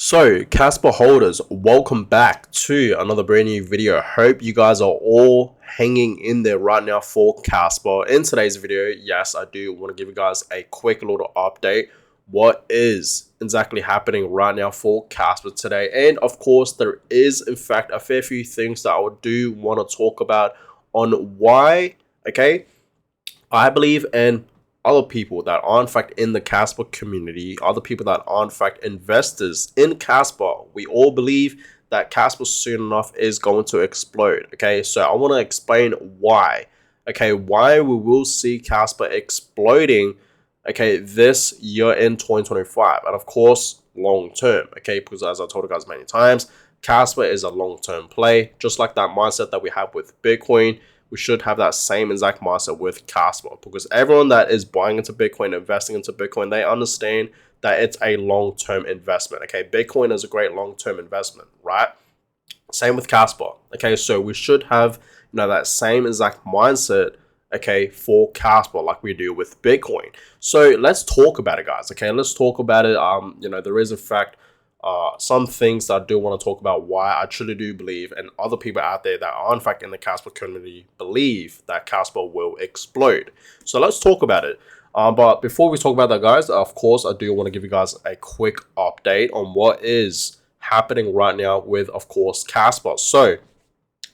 So, Kaspa holders, welcome back to another brand new video. Hope you guys are all hanging in there right now for Kaspa. In today's video, yes, I do want to give you guys a quick little update. What is exactly happening right now for Kaspa today? And of course, there is in fact a fair few things that I do want to talk about on why, I believe and other people that are in fact in the Kaspa community, other people that are in fact investors in Kaspa, we all believe that Kaspa soon enough is going to explode. Okay, so I want to explain why. Okay, why we will see Kaspa exploding. Okay, this year in 2025, and of course long term. Okay, because as I told you guys many times, Kaspa is a long term play, just like that mindset that we have with Bitcoin. We should have that same exact mindset with Kaspa, because everyone that is buying into Bitcoin, investing into Bitcoin, they understand that it's a long-term investment. Okay, Bitcoin is a great long-term investment, right? Same with Kaspa. Okay, so we should have that same exact mindset, okay, for Kaspa like we do with Bitcoin. So let's talk about it, guys. Okay, let's talk about it. There is in fact some things that I do want to talk about why I truly do believe, and other people out there that are in fact in the Kaspa community believe that Kaspa will explode. So let's talk about it. But before we talk about that, guys, of course, I do want to give you guys a quick update on what is happening right now with, of course, Kaspa. So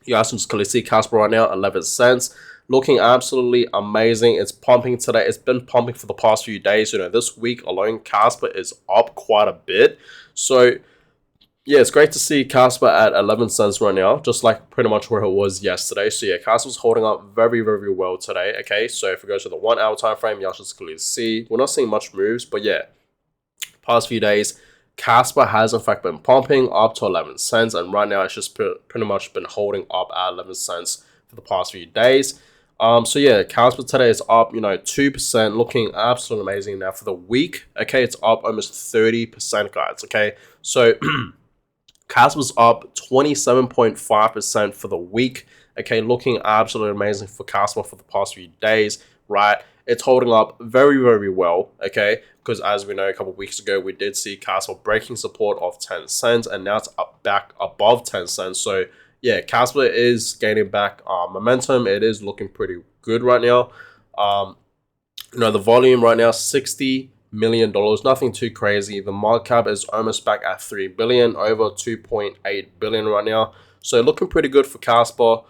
you guys can just clearly see Kaspa right now, 11 cents. Looking absolutely amazing. It's pumping today. It's been pumping for the past few days. This week alone, Kaspa is up quite a bit. So, yeah, it's great to see Kaspa at 11 cents right now, just like pretty much where it was yesterday. So, yeah, Kaspa's holding up very, very well today. Okay, so if we go to the 1 hour time frame, y'all should clearly see we're not seeing much moves, but yeah, past few days, Kaspa has in fact been pumping up to 11 cents, and right now it's just pretty much been holding up at 11 cents for the past few days. So yeah, Kaspa today is up, 2%, looking absolutely amazing. Now for the week, okay, it's up almost 30%, guys. Okay, so Kaspa's up 27.5% for the week. Okay, looking absolutely amazing for Kaspa for the past few days, right? It's holding up very, very well, okay? Because as we know, a couple of weeks ago, we did see Kaspa breaking support of 10 cents, and now it's up back above 10 cents. So yeah, Kaspa is gaining back momentum. It is looking pretty good right now. The volume right now, $60 million, nothing too crazy. The market cap is almost back at 3 billion, over 2.8 billion right now. So looking pretty good for Kaspa.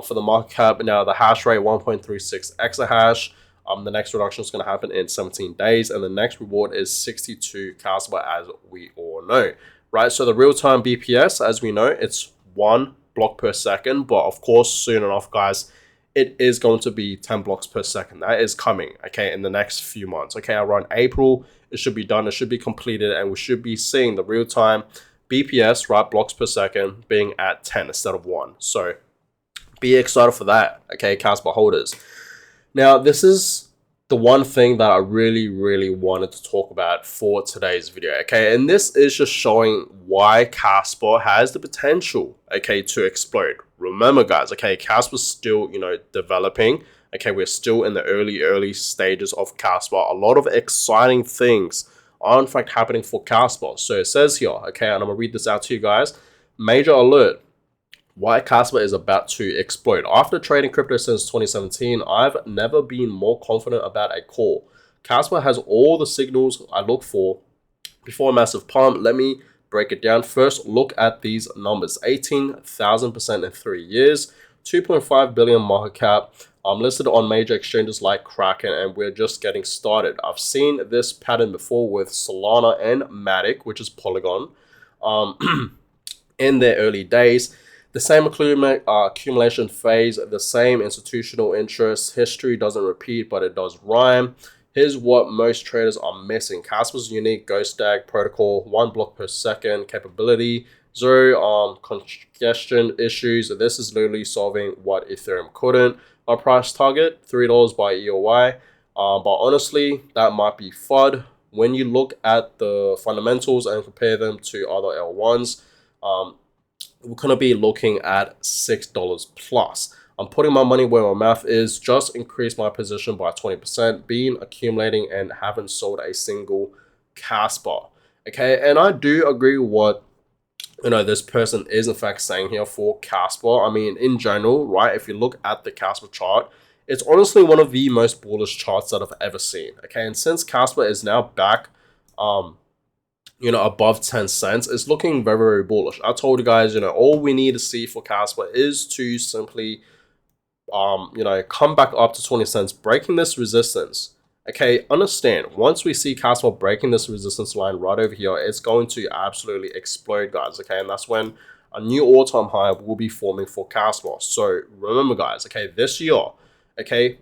For the market cap now, the hash rate 1.36 exahash. The next reduction is going to happen in 17 days, and the next reward is 62 Kaspa, as we all know, right? So the real-time BPS, as we know, it's 1 block per second, but of course, soon enough, guys, it is going to be 10 blocks per second. That is coming, okay, in the next few months. Okay, around April, it should be done. It should be completed, and we should be seeing the real-time BPS, right, blocks per second, being at 10 instead of 1. So be excited for that, okay, Kaspa holders. Now, this is the one thing that I really, really wanted to talk about for today's video, okay? And this is just showing why Kaspa has the potential, okay, to explode. Remember, guys, okay, Kaspa's still, developing. Okay, we're still in the early stages of Kaspa. A lot of exciting things are, in fact, happening for Kaspa. So it says here, okay, and I'm going to read this out to you guys. Major alert. Why Kaspa is about to explode. After trading crypto since 2017, I've never been more confident about a call. Kaspa has all the signals I look for before a massive pump. Let me break it down. First, look at these numbers. 18,000% in 3 years, 2.5 billion market cap. I'm listed on major exchanges like Kraken, and we're just getting started. I've seen this pattern before with Solana and Matic, which is Polygon, in their early days. The same accumulation phase, the same institutional interest. History doesn't repeat, but it does rhyme. Here's what most traders are missing. Kaspa's unique Ghost DAG protocol, 1 block per second capability, 0 congestion issues. This is literally solving what Ethereum couldn't. My price target, $3 by EOY. But honestly, that might be FUD. When you look at the fundamentals and compare them to other L1s, we're going to be looking at $6 plus. I'm putting my money where my mouth is. Just increased my position by 20%. Been accumulating and haven't sold a single Kaspa. Okay, and I do agree with what this person is in fact saying here for Kaspa. I mean, in general, right? If you look at the Kaspa chart, it's honestly one of the most bullish charts that I've ever seen. Okay, and since Kaspa is now back, above 10 cents, it's looking very, very bullish. I told you guys, all we need to see for Kaspa is to simply, come back up to 20 cents, breaking this resistance. Okay, understand, once we see Kaspa breaking this resistance line right over here, it's going to absolutely explode, guys. Okay, and that's when a new all-time high will be forming for Kaspa. So remember, guys, okay, this year, okay,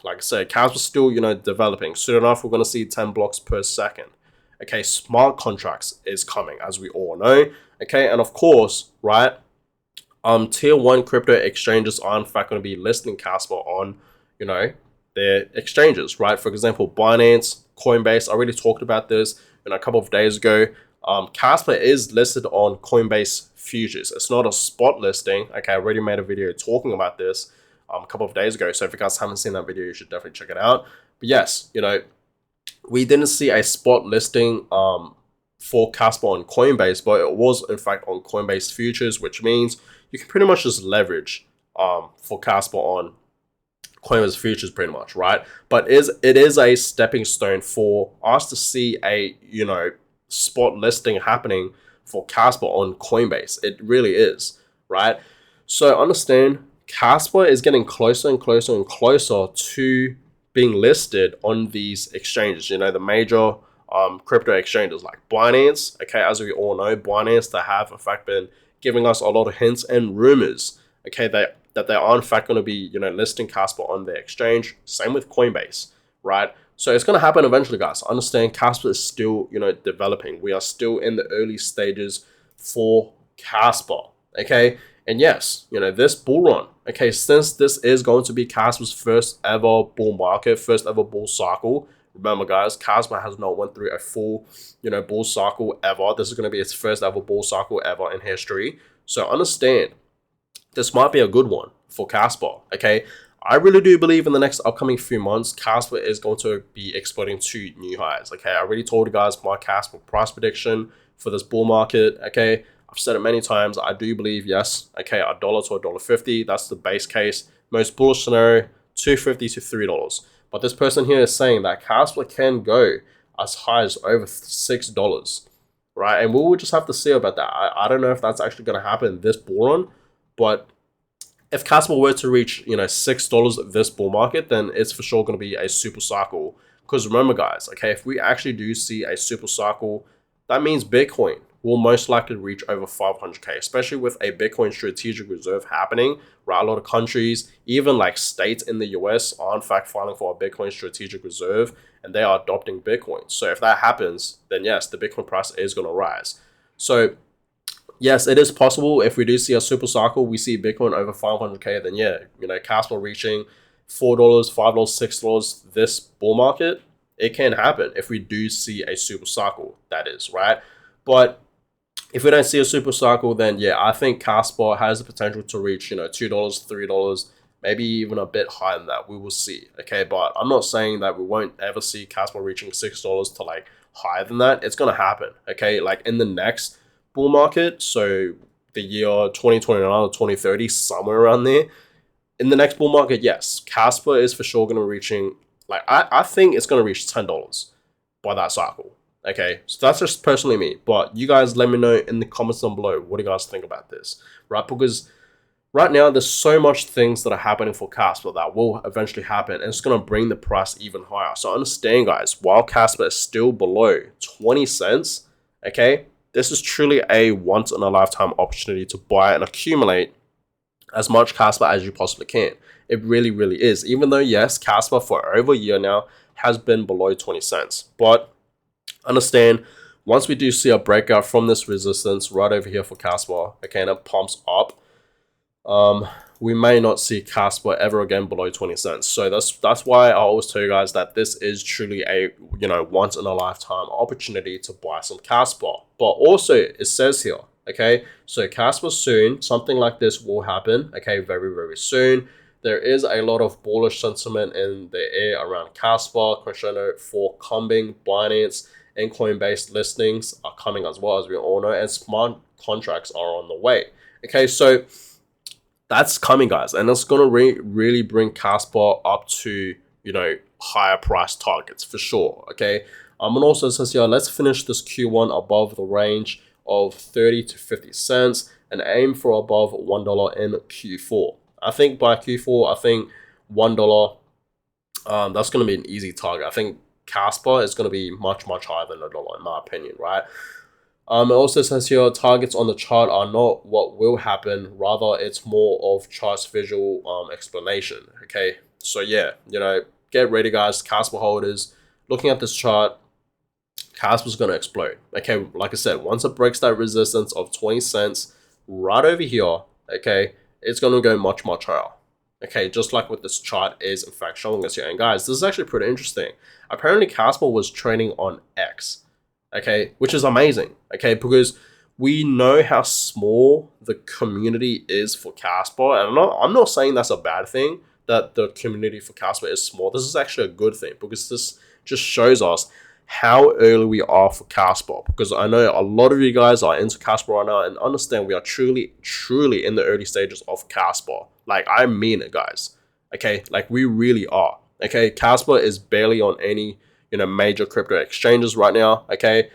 like I said, Kaspa's still, developing. Soon enough, we're going to see 10 blocks per second. Okay, smart contracts is coming, as we all know. Okay, and of course, right, tier 1 crypto exchanges are in fact going to be listing Kaspa on, their exchanges, right? For example, Binance, Coinbase. I already talked about this a couple of days ago. Kaspa is listed on Coinbase futures. It's not a spot listing. Okay, I already made a video talking about this a couple of days ago. So if you guys haven't seen that video, you should definitely check it out. But yes, we didn't see a spot listing for Kaspa on Coinbase, but it was in fact on Coinbase futures, which means you can pretty much just leverage for Kaspa on Coinbase futures pretty much, right? But it is a stepping stone for us to see a, spot listing happening for Kaspa on Coinbase. It really is, right? So understand, Kaspa is getting closer and closer and closer to being listed on these exchanges, the major crypto exchanges like Binance. Okay, as we all know, Binance, they have in fact been giving us a lot of hints and rumors, okay, that they are in fact going to be, listing Kaspa on their exchange. Same with Coinbase, right? So it's going to happen eventually, guys. Understand, Kaspa is still, developing. We are still in the early stages for Kaspa, okay? And yes, this bull run, okay, since this is going to be Kaspa's first ever bull market, first ever bull cycle. Remember, guys, Kaspa has not went through a full, bull cycle ever. This is going to be its first ever bull cycle ever in history. So understand, this might be a good one for Kaspa, okay? I really do believe in the next upcoming few months, Kaspa is going to be exploding to new highs, okay? I already told you guys my Kaspa price prediction for this bull market, okay? I've said it many times. I do believe, yes, okay, $1 to $1.50. That's the base case. Most bullish scenario, $2.50 to $3. But this person here is saying that Kaspa can go as high as over $6, right? And we will just have to see about that. I don't know if that's actually going to happen this bull run, but if Kaspa were to reach, $6 this bull market, then it's for sure going to be a super cycle. Because remember, guys, okay, if we actually do see a super cycle, that means Bitcoin will most likely reach over 500K, especially with a Bitcoin strategic reserve happening, right? A lot of countries, even like states in the US, are in fact filing for a Bitcoin strategic reserve, and they are adopting Bitcoin. So if that happens, then yes, the Bitcoin price is going to rise. So yes, it is possible. If we do see a super cycle, we see Bitcoin over 500K, then yeah, Kaspa reaching $4, $5, $6 this bull market, it can happen if we do see a super cycle, that is, right? But if we don't see a super cycle, then yeah, I think Kaspa has the potential to reach, $2, $3, maybe even a bit higher than that. We will see, okay? But I'm not saying that we won't ever see Kaspa reaching $6 to like higher than that. It's going to happen, okay? Like in the next bull market, so the year 2029 or 2030, somewhere around there. In the next bull market, yes, Kaspa is for sure going to reaching, like, I think it's going to reach $10 by that cycle. Okay, so that's just personally me, but you guys let me know in the comments down below, what do you guys think about this, right? Because right now, there's so much things that are happening for Kaspa that will eventually happen, and it's going to bring the price even higher. So understand, guys, while Kaspa is still below 20 cents, okay, this is truly a once-in-a-lifetime opportunity to buy and accumulate as much Kaspa as you possibly can. It really, really is. Even though, yes, Kaspa for over a year now has been below 20 cents. But understand, once we do see a breakout from this resistance right over here for Kaspa, okay, and it pumps up, we may not see Kaspa ever again below 20 cents. So that's why I always tell you guys that this is truly a once in a lifetime opportunity to buy some Kaspa. But also it says here, okay, so Kaspa soon, something like this will happen, okay, very, very soon. There is a lot of bullish sentiment in the air around Kaspa, Crescendo, for Combing, Binance, and Coinbase listings are coming as well, as we all know, and smart contracts are on the way. Okay, so that's coming, guys, and it's gonna really bring Kaspa up to, you know, higher price targets for sure. Okay, and also says here, let's finish this Q1 above the range of 30 to 50 cents and aim for above $1 in Q4. I think by Q4, I think $1, that's gonna be an easy target. I think Kaspa is gonna be much higher than $1 in my opinion, right? It also says here, targets on the chart are not what will happen, rather it's more of chart's visual explanation. Okay, so yeah, you know, get ready, guys, Kaspa holders. Looking at this chart, Kaspa's going to explode. Okay, like I said, once it breaks that resistance of 20 cents right over here, okay, it's going to go much higher. Okay, just like what this chart is in fact showing us here. And guys, this is actually pretty interesting. Apparently, Kaspa was trading on X. Okay, which is amazing. Okay, because we know how small the community is for Kaspa, and I'm not saying that's a bad thing that the community for Kaspa is small. This is actually a good thing because this just shows us how early we are for Kaspa. Because I know a lot of you guys are into Kaspa right now and understand we are truly in the early stages of Kaspa. Like, I mean it, guys. Okay, like we really are. Okay, Kaspa is barely on any, you know, major crypto exchanges right now. Okay,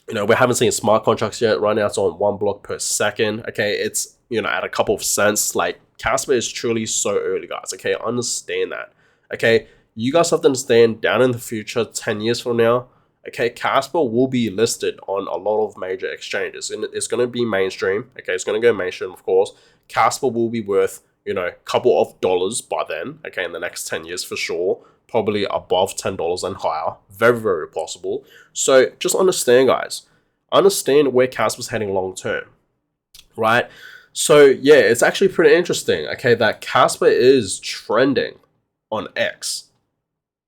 you know, we haven't seen smart contracts yet. Right now it's on 1 block per second. Okay, it's, you know, at a couple of cents. Like, Kaspa is truly so early, guys. Okay, understand that. Okay, you guys have to understand, down in the future, 10 years from now, okay, Kaspa will be listed on a lot of major exchanges, and it's going to be mainstream. Okay, it's going to go mainstream, of course. Kaspa will be worth, you know, a couple of dollars by then. Okay, in the next 10 years for sure. Probably above $10 and higher. Very possible. So just understand, guys. Understand where Kaspa's heading long term, right? So yeah, it's actually pretty interesting, okay, that Kaspa is trending on X.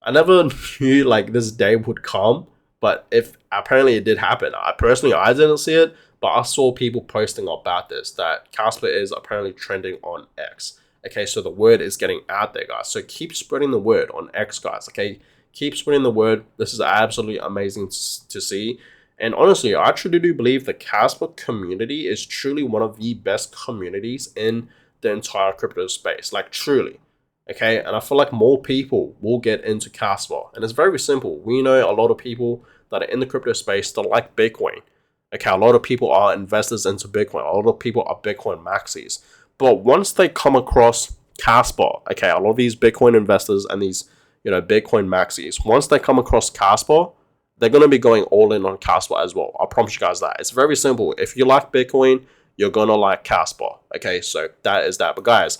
I never knew like this day would come, but if apparently it did happen. I didn't see it, but I saw people posting about this, that Kaspa is apparently trending on X. Okay, so the word is getting out there, guys. So keep spreading the word on X, guys. Okay, keep spreading the word. This is absolutely amazing to see. And honestly, I truly do believe the Kaspa community is truly one of the best communities in the entire crypto space. Like, truly. Okay, and I feel like more people will get into Kaspa. And it's very simple. We know a lot of people that are in the crypto space that like Bitcoin. Okay, a lot of people are investors into Bitcoin. A lot of people are Bitcoin maxis. But once they come across Kaspa, okay, a lot of these Bitcoin investors and these, you know, Bitcoin maxis, once they come across Kaspa, they're going to be going all in on Kaspa as well. I promise you guys that. It's very simple. If you like Bitcoin, you're going to like Kaspa. Okay, so that is that. But guys,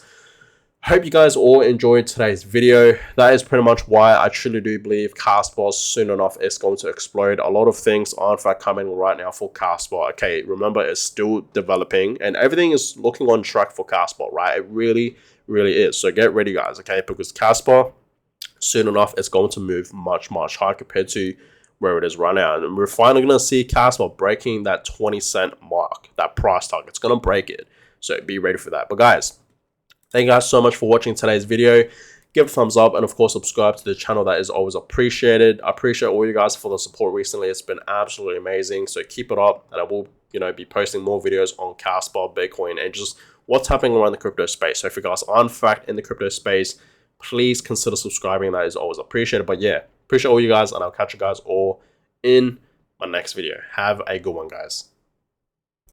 hope you guys all enjoyed today's video. That is pretty much why I truly do believe Kaspa soon enough is going to explode. A lot of things are in fact coming right now for Kaspa. Okay, remember, it's still developing and everything is looking on track for Kaspa, right? It really is. So get ready, guys, okay? Because Kaspa soon enough is going to move much higher compared to where it is right now. And we're finally going to see Kaspa breaking that 20-cent mark, that price target. It's going to break it. So be ready for that. But guys, thank you guys so much for watching today's video. Give a thumbs up and of course subscribe to the channel. That is always appreciated. I appreciate all you guys for the support recently. It's been absolutely amazing. So keep it up, and I will, you know, be posting more videos on Kaspa, Bitcoin, and just what's happening around the crypto space. So if you guys are in fact in the crypto space, please consider subscribing. That is always appreciated. But yeah, appreciate all you guys, and I'll catch you guys all in my next video. Have a good one, guys.